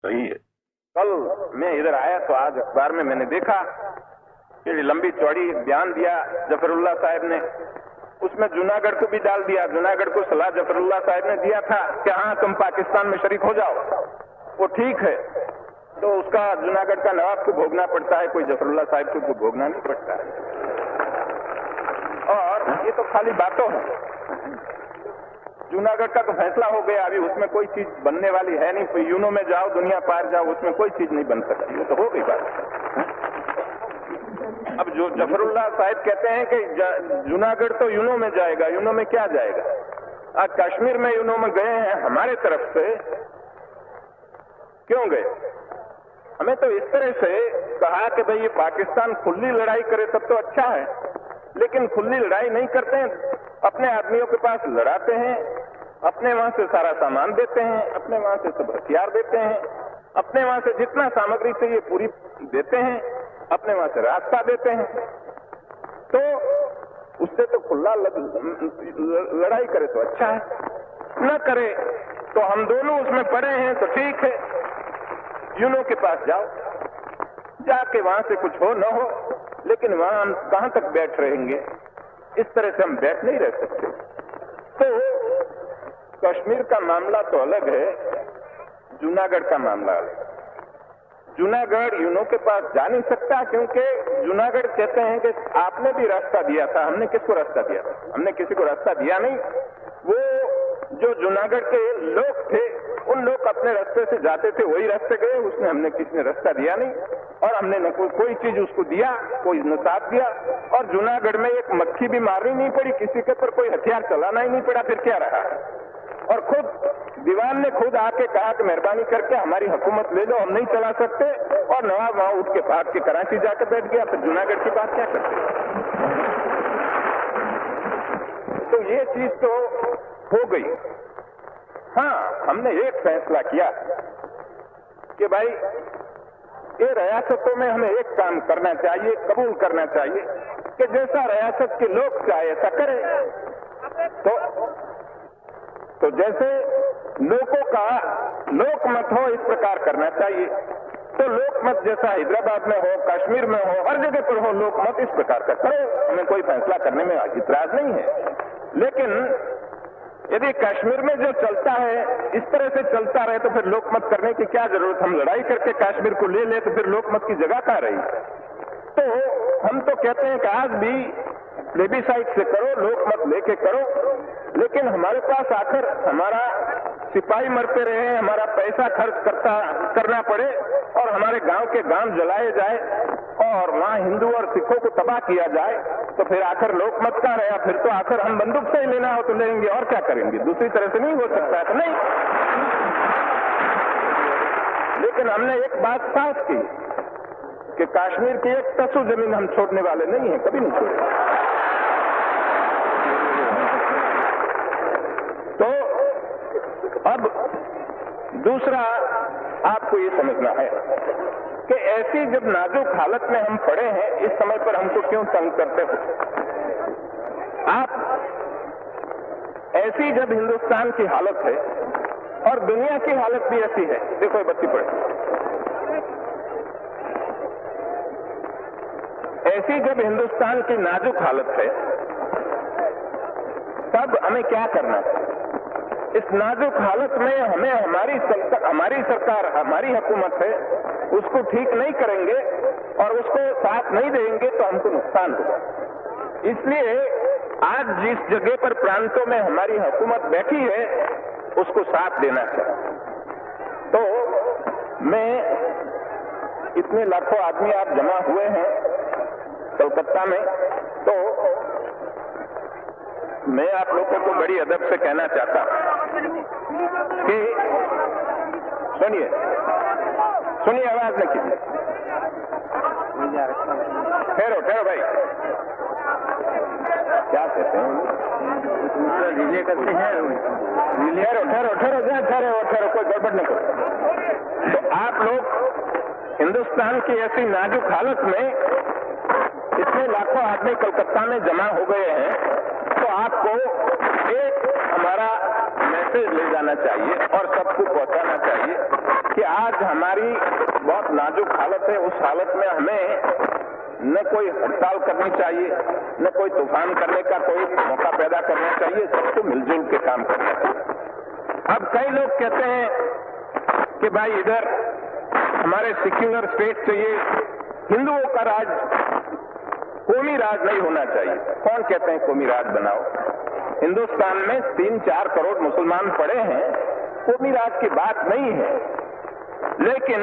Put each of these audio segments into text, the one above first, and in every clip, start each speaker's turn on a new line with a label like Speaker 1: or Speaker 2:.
Speaker 1: सही है। कल मैं इधर आया तो आज अखबार में मैंने देखा कि लंबी चौड़ी बयान दिया जफरुल्लाह साहब ने, उसमें जूनागढ़ को भी डाल दिया। जूनागढ़ को सलाह जफरुल्लाह साहब ने दिया था कि हाँ तुम पाकिस्तान में शरीक हो जाओ, वो ठीक है, तो उसका जूनागढ़ का नवाब को भोगना पड़ता है, कोई जफरुल्लाह साहब को भोगना नहीं पड़ता है। और ये तो खाली बातों है। जूनागढ़ का तो फैसला हो गया, अभी उसमें कोई चीज बनने वाली है नहीं। कोई यूनो में जाओ, दुनिया पार जाओ, उसमें कोई चीज नहीं बन सकती, वो तो हो गई बात। अब जो जफरुल्लाह साहब कहते हैं कि जूनागढ़ तो यूनो में जाएगा, यूनो में क्या जाएगा? आज कश्मीर में यूनो में गए हैं हमारे तरफ से, क्यों गए? हमें तो इस तरह से कहा कि भाई ये पाकिस्तान खुली लड़ाई करे तब तो अच्छा है, लेकिन खुली लड़ाई नहीं करते हैं, अपने आदमियों के पास लड़ाते हैं, अपने वहां से सारा सामान देते हैं, अपने वहां से सब हथियार देते हैं, अपने वहां से जितना सामग्री चाहिए पूरी देते हैं, अपने वहां से रास्ता देते हैं। तो उससे तो खुला लड़ाई करे तो अच्छा है, न करे तो हम दोनों उसमें पड़े हैं तो ठीक है। यूनो के पास जाओ, जाके वहां से कुछ हो न हो, लेकिन वहां हम कहां तक बैठ रहेंगे? इस तरह से हम बैठ नहीं रह सकते। तो कश्मीर का मामला तो अलग है, जूनागढ़ का मामला अलग है। जूनागढ़ यूनो के पास जा नहीं सकता, क्योंकि जूनागढ़ कहते हैं कि आपने भी रास्ता दिया था। हमने किसको रास्ता दिया था? हमने किसी को रास्ता दिया नहीं। वो जो जूनागढ़ के लोग थे, उन लोग अपने रास्ते से जाते थे, वही रास्ते गए, उसने हमने किसी ने रास्ता दिया नहीं, और हमने न कोई चीज उसको दिया, कोई न साथ दिया। और जूनागढ़ में एक मक्खी भी मारनी नहीं पड़ी, किसी के ऊपर कोई हथियार चलाना ही नहीं पड़ा, फिर क्या रहा? और खुद दीवान ने खुद आके कहा कि मेहरबानी करके हमारी हुकूमत ले लो, हम नहीं चला सकते, और नवाब वहां उठ के भाग के कराची जाकर बैठ गया। फिर जूनागढ़ की बात क्या करते? तो ये चीज तो हो गई। हाँ, हमने एक फैसला किया कि भाई ये रियासतों में हमें एक काम करना चाहिए, कबूल करना चाहिए कि जैसा रियासत के लोग चाहे ऐसा करें। तो जैसे लोगों का लोकमत हो, इस प्रकार करना चाहिए। तो लोकमत जैसा हैदराबाद में हो, कश्मीर में हो, हर जगह पर हो लोकमत, इस प्रकार का करो। हमें कोई फैसला करने में इतराज नहीं है। लेकिन यदि कश्मीर में जो चलता है इस तरह से चलता रहे तो फिर लोकमत करने की क्या जरूरत? हम लड़ाई करके कश्मीर को ले ले तो फिर लोकमत की जगह कहाँ रही? तो हम तो कहते हैं कि आज भी प्लेबिसाइट से करो, लोकमत लेके करो, लेकिन हमारे पास आकर हमारा सिपाही मरते रहे, हमारा पैसा खर्च करना पड़े, और हमारे गांव के गांव जलाए जाए, और वहां हिंदू और सिखों को तबाह किया जाए, तो फिर आखिर लोकमत का रहा? फिर तो आखिर हम बंदूक से ही लेना हो तो लेंगे, और क्या करेंगे? दूसरी तरह से नहीं हो सकता है तो नहीं। लेकिन हमने एक बात साफ की कि कश्मीर की एक तसु जमीन हम छोड़ने वाले नहीं है, कभी नहीं छोड़ेंगे। तो अब दूसरा आपको ये समझना है कि ऐसी जब नाजुक हालत में हम पड़े हैं, इस समय पर हमको क्यों तंग करते हो? आप ऐसी जब हिंदुस्तान की हालत है और दुनिया की हालत भी ऐसी है, देखो ये बत्ती पड़े, ऐसी जब हिंदुस्तान की नाजुक हालत है, तब हमें क्या करना चाहिए? इस नाजुक हालत में हमें हमारी सरकार, हमारी हुकूमत है, उसको ठीक नहीं करेंगे और उसको साथ नहीं देंगे तो हमको नुकसान होगा। इसलिए आज जिस जगह पर प्रांतों में हमारी हुकूमत बैठी है, उसको साथ देना चाहिए। तो मैं इतने लाखों आदमी आप जमा हुए हैं कलकत्ता में, तो मैं आप लोगों को बड़ी अदब से कहना चाहता हूं कि सुनिए, आवाज न कीजिए, ठहरो भाई, क्या कहते हैं? रिले करते हैं, ठहरो, कोई गड़बड़ न करो। तो आप लोग हिंदुस्तान की ऐसी नाजुक हालत में इतने लाखों आदमी कलकत्ता में जमा हो गए हैं, तो आपको एक हमारा मैसेज ले जाना चाहिए और सबको पहुंचाना चाहिए कि आज हमारी बहुत नाजुक हालत है, उस हालत में हमें न कोई हड़ताल करनी चाहिए, न कोई तूफान करने का कोई मौका पैदा करना चाहिए, सबको मिलजुल के काम करना चाहिए। अब कई लोग कहते हैं कि भाई इधर हमारे सेक्युलर स्टेट चाहिए, हिंदुओं का राज, कौमी राज नहीं होना चाहिए। कौन कहते हैं कौमी राज बनाओ? हिंदुस्तान में 3-4 करोड़ मुसलमान पड़े हैं, कौमी राज की बात नहीं है। लेकिन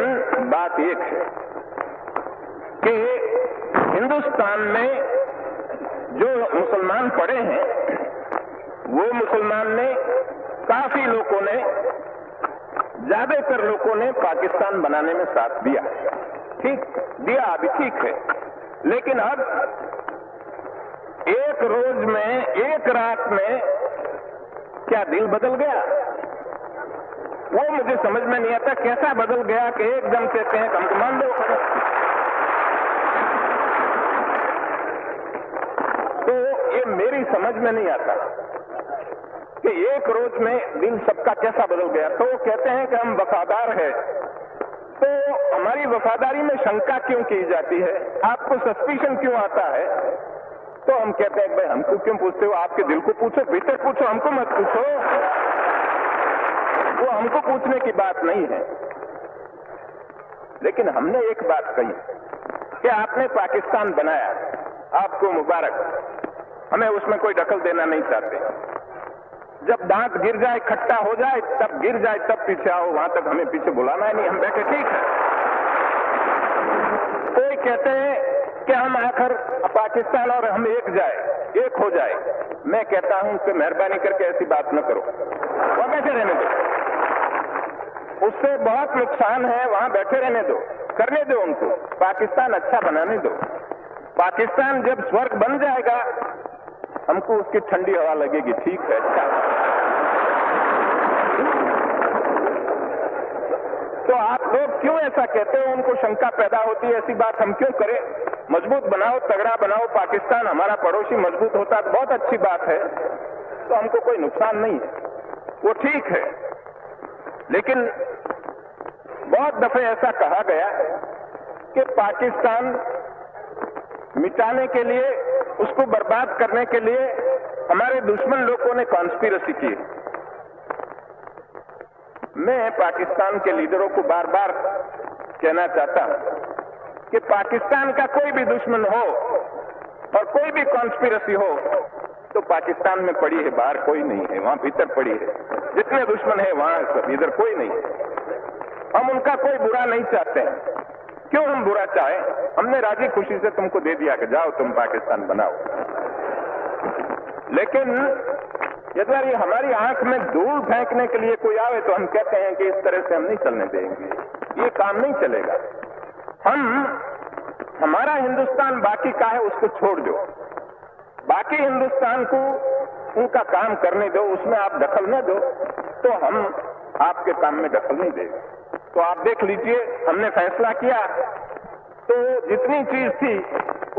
Speaker 1: बात एक है कि हिंदुस्तान में जो मुसलमान पड़े हैं, वो मुसलमान ने, काफी लोगों ने, ज्यादातर लोगों ने पाकिस्तान बनाने में साथ दिया। ठीक दिया, अभी ठीक है। लेकिन अब एक रोज में, एक रात में क्या दिल बदल गया? वो मुझे समझ में नहीं आता, कैसा बदल गया कि एकदम कहते हैं हमको मान लो। तो ये मेरी समझ में नहीं आता कि एक रोज में दिल सबका कैसा बदल गया। तो वो कहते हैं कि हम वफादार हैं, तो हमारी वफादारी में शंका क्यों की जाती है? आपको सस्पिशन क्यों आता है? तो हम कहते हैं भाई हमको क्यों पूछते हो? आपके दिल को पूछो, भीतर पूछो, हमको मत पूछो। वो हमको पूछने की बात नहीं है। लेकिन हमने एक बात कही कि आपने पाकिस्तान बनाया, आपको मुबारक, हमें उसमें कोई दखल देना नहीं चाहते। जब दांत गिर जाए, खट्टा हो जाए, तब गिर जाए, तब पीछे आओ, वहां तक हमें पीछे बुलाना है नहीं, हम बैठे ठीक है। कोई कहते हैं कि हम आखिर पाकिस्तान और हम एक हो जाए। मैं कहता हूं कि मेहरबानी करके ऐसी बात न करो, वहां बैठे रहने दो। उससे बहुत नुकसान है, वहां बैठे रहने दो, करने दो उनको, पाकिस्तान अच्छा बनाने दो। पाकिस्तान जब स्वर्ग बन जाएगा, हमको उसकी ठंडी हवा लगेगी, ठीक है, अच्छा। तो आप लोग क्यों ऐसा कहते हो? उनको शंका पैदा होती है, ऐसी बात हम क्यों करें? मजबूत बनाओ, तगड़ा बनाओ पाकिस्तान, हमारा पड़ोसी मजबूत होता है, बहुत अच्छी बात है, तो हमको कोई नुकसान नहीं है, वो ठीक है। लेकिन बहुत दफे ऐसा कहा गया कि पाकिस्तान मिटाने के लिए, उसको बर्बाद करने के लिए हमारे दुश्मन लोगों ने कॉन्स्पिरेसी की। मैं पाकिस्तान के लीडरों को बार बार कहना चाहता हूं कि पाकिस्तान का कोई भी दुश्मन हो और कोई भी कॉन्स्पिरेसी हो तो पाकिस्तान में पड़ी है, बाहर कोई नहीं है, वहां भीतर पड़ी है। जितने दुश्मन है वहां सब, इधर कोई नहीं है। हम उनका कोई बुरा नहीं चाहते हैं। क्यों हम बुरा चाहें? हमने राजी खुशी से तुमको दे दिया कि जाओ तुम पाकिस्तान बनाओ। लेकिन यदि ये हमारी आंख में धूल फेंकने के लिए कोई आवे तो हम कहते हैं कि इस तरह से हम नहीं चलने देंगे, ये काम नहीं चलेगा। हमारा हिंदुस्तान बाकी का है, उसको छोड़ दो, बाकी हिंदुस्तान को उनका काम करने दो, उसमें आप दखल न दो, तो हम आपके काम में दखल नहीं देंगे। तो आप देख लीजिए, हमने फैसला किया तो जितनी चीज थी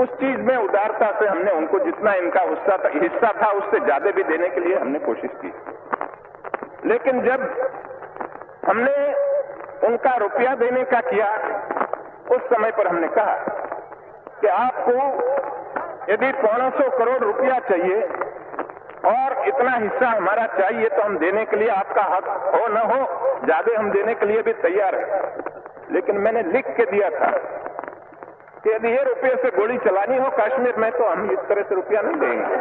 Speaker 1: उस चीज में उदारता से हमने उनको जितना इनका हिस्सा था उससे ज्यादा भी देने के लिए हमने कोशिश की। लेकिन जब हमने उनका रुपया देने का किया, उस समय पर हमने कहा कि आपको यदि 500 करोड़ रुपया चाहिए और इतना हिस्सा हमारा चाहिए तो हम देने के लिए, आपका हक हो न हो, ज्यादा हम देने के लिए भी तैयार है। लेकिन मैंने लिख के दिया था कि यदि ये रुपये से गोली चलानी हो कश्मीर में तो हम इस तरह से रुपया नहीं देंगे।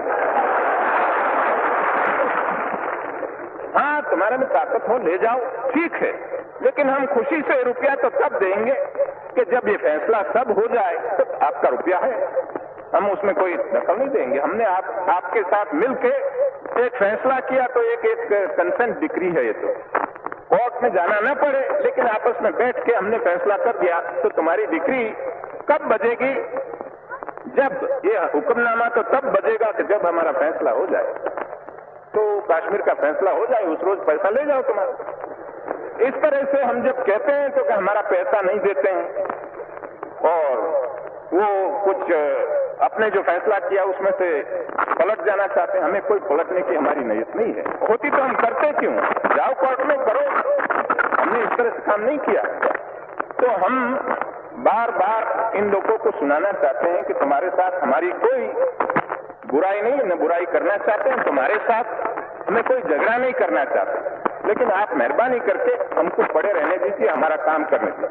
Speaker 1: हाँ, तुम्हारे में ताकत हो ले जाओ, ठीक है, लेकिन हम खुशी से रुपया तो तब देंगे कि जब ये फैसला सब हो जाए तो आपका रुपया है, हम उसमें कोई दखल नहीं देंगे। हमने आपके साथ मिलके एक फैसला किया तो एक कंसेंट डिक्री है, ये तो कोर्ट में जाना न पड़े, लेकिन आपस में बैठ के हमने फैसला कर दिया। तो तुम्हारी डिक्री कब बजेगी? जब ये हुक्मनामा तो तब बजेगा कि जब हमारा फैसला हो जाए। तो कश्मीर का फैसला हो जाए, उस रोज पैसा ले जाओ तुम्हारा। इस तरह से हम जब कहते हैं तो कि हमारा पैसा नहीं देते हैं और वो कुछ अपने जो फैसला किया उसमें से पलट जाना चाहते हैं, हमें कोई पलटने की हमारी नीयत नहीं है। होती तो हम करते क्यों? जाओ कोर्ट में करो, हमने इस तरह से काम नहीं किया। तो हम बार बार इन लोगों को सुनाना चाहते हैं कि तुम्हारे साथ हमारी कोई बुराई नहीं, न बुराई करना चाहते हैं, तुम्हारे साथ हमें कोई झगड़ा नहीं करना चाहते, लेकिन आप मेहरबानी करके हमको पड़े रहने दीजिए, हमारा काम करने दीजिए।